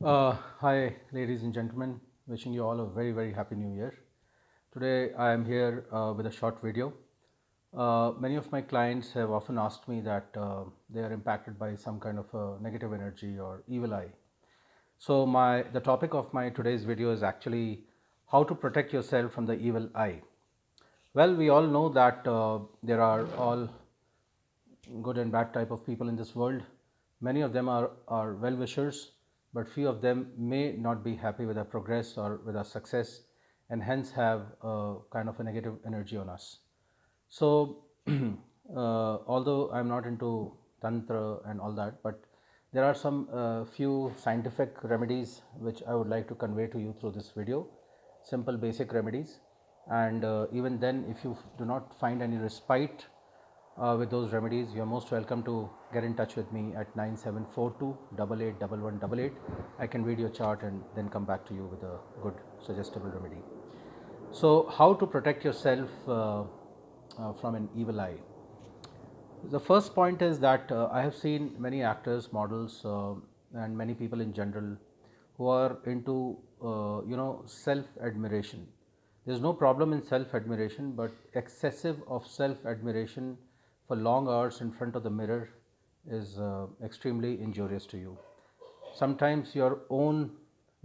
Hi, ladies and gentlemen. Wishing you all a very, very happy new year. Today, I am here with a short video. Many of my clients have often asked me that they are impacted by some kind of negative energy or evil eye. So, the topic of my today's video is actually how to protect yourself from the evil eye. Well, we all know that there are all good and bad type of people in this world. Many of them are well wishers, but few of them may not be happy with our progress or with our success, and hence have a kind of a negative energy on us. So, although I'm not into tantra and all that, but there are some few scientific remedies which I would like to convey to you through this video. Simple, basic remedies, and even then, if you do not find any respite with those remedies, you are most welcome to get in touch with me at 9742 881188. I can read your chart and then come back to you with a good suggestible remedy. So, how to protect yourself from an evil eye? The first point is that I have seen many actors, models, and many people in general who are into self admiration. There is no problem in self admiration, but excessive of self admiration for long hours in front of the mirror is extremely injurious to you. Sometimes your own,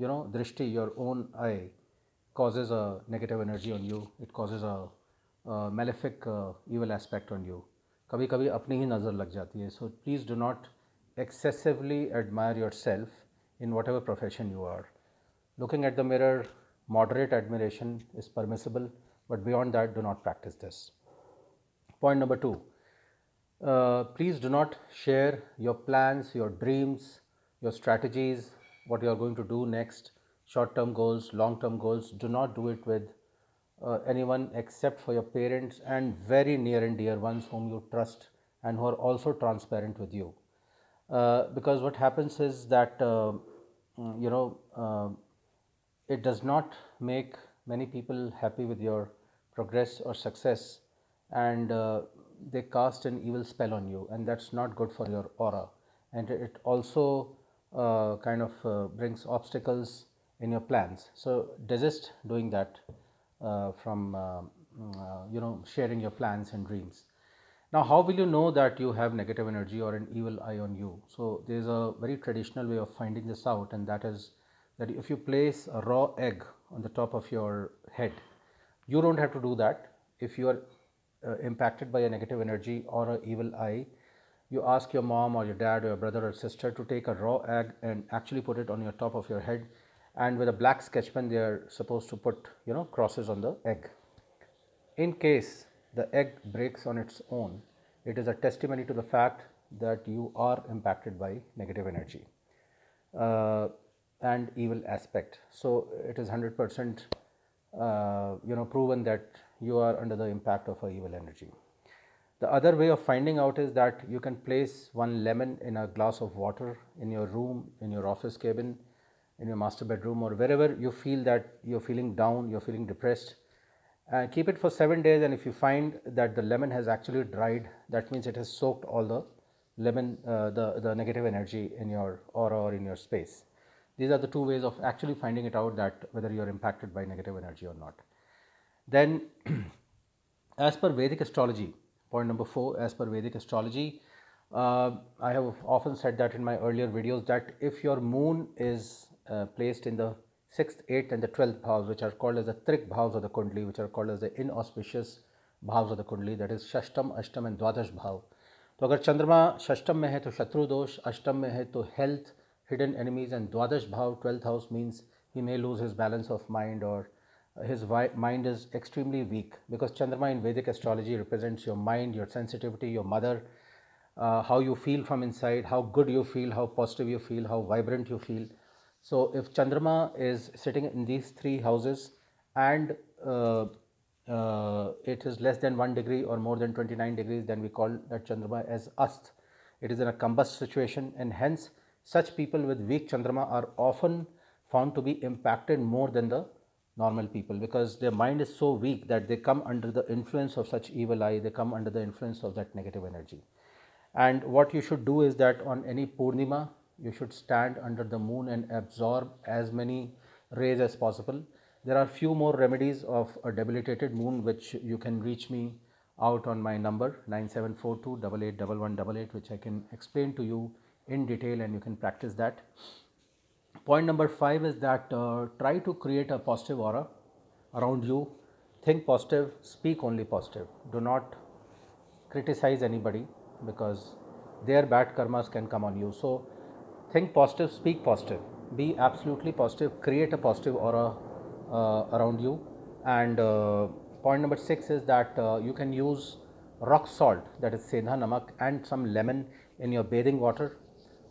drishti, your own eye causes a negative energy on you. It causes a malefic evil aspect on you. कभी कभी अपनी ही नज़र लग जाती है. So please do not excessively admire yourself in whatever profession you are. Looking at the mirror, moderate admiration is permissible, but beyond that, do not practice this. Point number two, please do not share your plans, your dreams, your strategies, what you are going to do next, short term goals, long term goals. Do not do it with anyone except for your parents and very near and dear ones whom you trust and who are also transparent with you. Because what happens is that, you know, it does not make many people happy with your progress or success, and they cast an evil spell on you, and that's not good for your aura, and it also kind of brings obstacles in your plans. So desist doing that from sharing your plans and dreams. Now, how will you know that you have negative energy or an evil eye on you? So, there is a very traditional way of finding this out, and that is that if you place a raw egg on the top of your head, you don't have to do that. If you are impacted by a negative energy or an evil eye, you ask your mom or your dad or your brother or sister to take a raw egg and actually put it on your top of your head, and with a black sketch pen they are supposed to put crosses on the egg. In case the egg breaks on its own, it is a testimony to the fact that you are impacted by negative energy uh, and evil aspect. So it is 100% proven that you are under the impact of a evil energy. The other way of finding out is that you can place one lemon in a glass of water in your room, in your office cabin, in your master bedroom, or wherever you feel that you're feeling down, you're feeling depressed. Keep it for 7 days, and if you find that the lemon has actually dried, that means it has soaked all the the negative energy in your aura or in your space. These are the two ways of actually finding it out that whether you are impacted by negative energy or not. Then, as per Vedic astrology, point number four, as per Vedic astrology, I have often said that in my earlier videos that if your moon is placed in the 6th, 8th, and the 12th bhavs, which are called as the Trik bhavs of the Kundli, which are called as the inauspicious bhavs of the Kundli, that is Shashtam, Ashtam, and Dwadash bhav. तो अगर चंद्रमा षष्टम में है तो शत्रु दोष, अष्टम में है तो हेल्थ, hidden enemies, and द्वादश भाव 12th house means he may lose his balance of mind, or his mind is extremely weak, because Chandrama in Vedic astrology represents your mind, your sensitivity, your mother, how you feel from inside, how good you feel, how positive you feel, how vibrant you feel. So, if Chandrama is sitting in these three houses and it is less than 1 degree or more than 29 degrees, then we call that Chandrama as Ast. It is in a combust situation, and hence such people with weak Chandrama are often found to be impacted more than the normal people, because their mind is so weak that they come under the influence of such evil eye, they come under the influence of that negative energy. And what you should do is that on any Purnima, You should stand under the moon and absorb as many rays as possible. There are few more remedies of a debilitated moon which you can reach me out on my number 9742881188, which I can explain to you in detail and you can practice that. Point number 5 is that try to create a positive aura around you. Think positive, speak only positive. Do not criticize anybody because their bad karmas can come on you. So think positive, speak positive, be absolutely positive, create a positive aura around you. And point number 6 is that you can use rock salt, that is sedha namak, and some lemon in your bathing water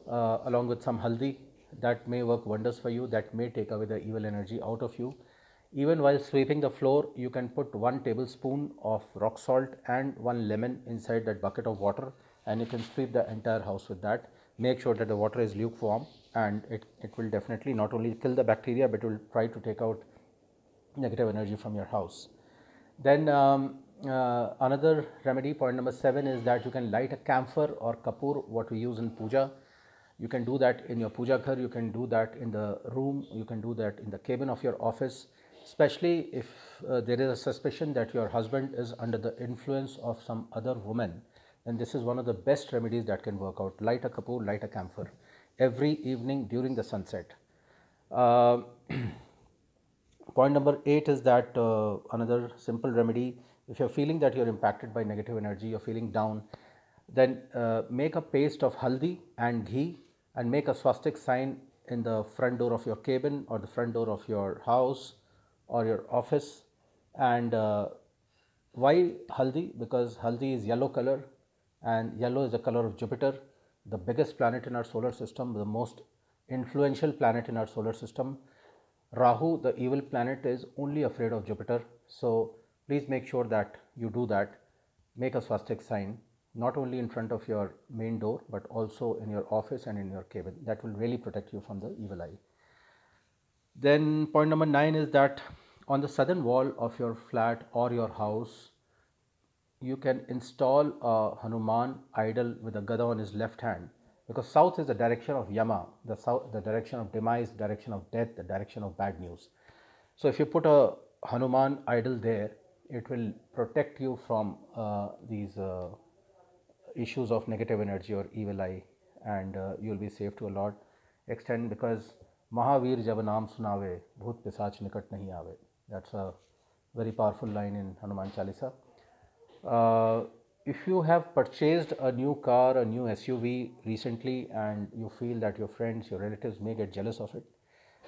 along with some haldi. That may work wonders for you, that may take away the evil energy out of you. Even while sweeping the floor, you can put 1 tablespoon of rock salt and 1 lemon inside that bucket of water, and you can sweep the entire house with that. Make sure that the water is lukewarm, and it will definitely not only kill the bacteria but it will try to take out negative energy from your house. Then another remedy, point number 7, is that you can light a camphor or kapoor, what we use in puja. You can do that in your puja ghar, you can do that in the room, you can do that in the cabin of your office, especially if there is a suspicion that your husband is under the influence of some other woman. Then this is one of the best remedies that can work out. Light a kapoor, light a camphor every evening during the sunset. Uh, Point number 8 is that another simple remedy, if you're feeling that you're impacted by negative energy, you're feeling down, then make a paste of haldi and ghee and make a swastik sign in the front door of your cabin or the front door of your house or your office. And why haldi? Because haldi is yellow color, and yellow is the color of Jupiter, the biggest planet in our solar system, the most influential planet in our solar system. Rahu, the evil planet, is only afraid of Jupiter. So please make sure that you do that. Make a swastik sign not only in front of your main door but also in your office and in your cabin. That will really protect you from the evil eye. Then point number 9 is that on the southern wall of your flat or your house, you can install a Hanuman idol with a gada on his left hand, because south is the direction of Yama, the direction of demise, direction of death, the direction of bad news. So if you put a Hanuman idol there, it will protect you from these issues of negative energy or evil eye, and you will be safe to a lot extent, because Mahavir jab naam sunave bhoot pisach nikat nahi aave. That's a very powerful line in Hanuman Chalisa. If you have purchased a new car, a new SUV recently, and you feel that your friends, your relatives may get jealous of it,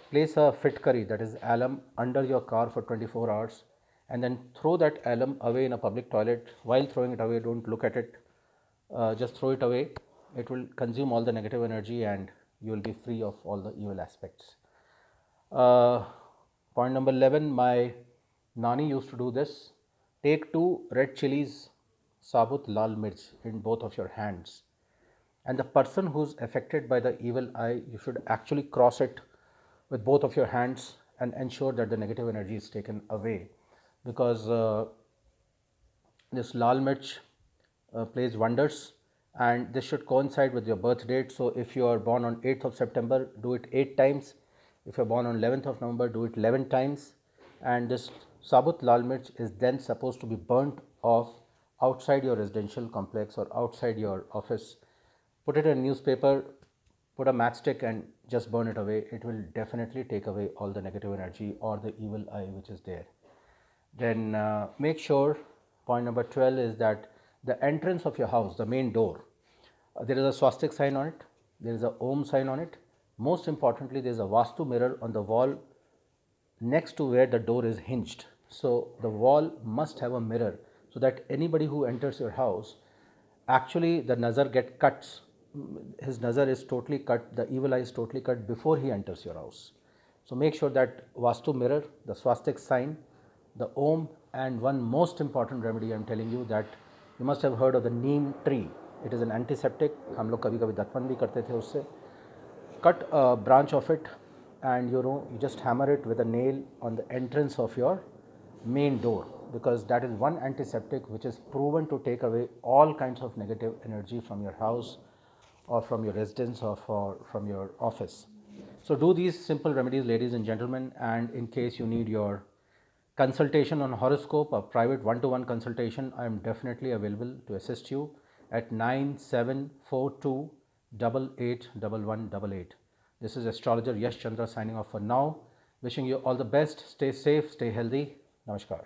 place a fitkari, that is alum, under your car for 24 hours and then throw that alum away in a public toilet. While throwing it away, don't look at it, just throw it away. It will consume all the negative energy and you will be free of all the evil aspects. Uh, Point number 11, my nani used to do this. Take 2 red chilies, sabut lal mirch, in both of your hands. And the person who's affected by the evil eye, you should actually cross it with both of your hands and ensure that the negative energy is taken away. Because this lal mirch plays wonders, and this should coincide with your birth date. So if you are born on 8th of September, do it 8 times. If you are born on 11th of November, do it 11 times. And this sabut lal mirch is then supposed to be burnt off outside your residential complex or outside your office. Put it in a newspaper, put a matchstick and just burn it away. It will definitely take away all the negative energy or the evil eye which is there. Then make sure, point number 12 is that the entrance of your house, the main door, there is a swastik sign on it, there is a Om sign on it. Most importantly, there is a Vastu mirror on the wall next to where the door is hinged. So the wall must have a mirror so that anybody who enters your house, actually the nazar get cuts. His nazar is totally cut, the evil eye is totally cut before he enters your house. So make sure that Vastu mirror, the swastik sign, the Om, and one most important remedy I am telling you, that you must have heard of the neem tree. It is an antiseptic. हम लोग कभी कभी दतमन भी करते थे उससे. Cut a branch of it and you just hammer it with a nail on the entrance of your main door, because that is one antiseptic which is proven to take away all kinds of negative energy from your house or from your residence or from your office. So do these simple remedies, ladies and gentlemen, and in case you need your consultation on horoscope, a private one-to-one consultation, I am definitely available to assist you at 9742881188. This is astrologer Yash Chandra signing off for now. Wishing you all the best. Stay safe, stay healthy. Namaskar.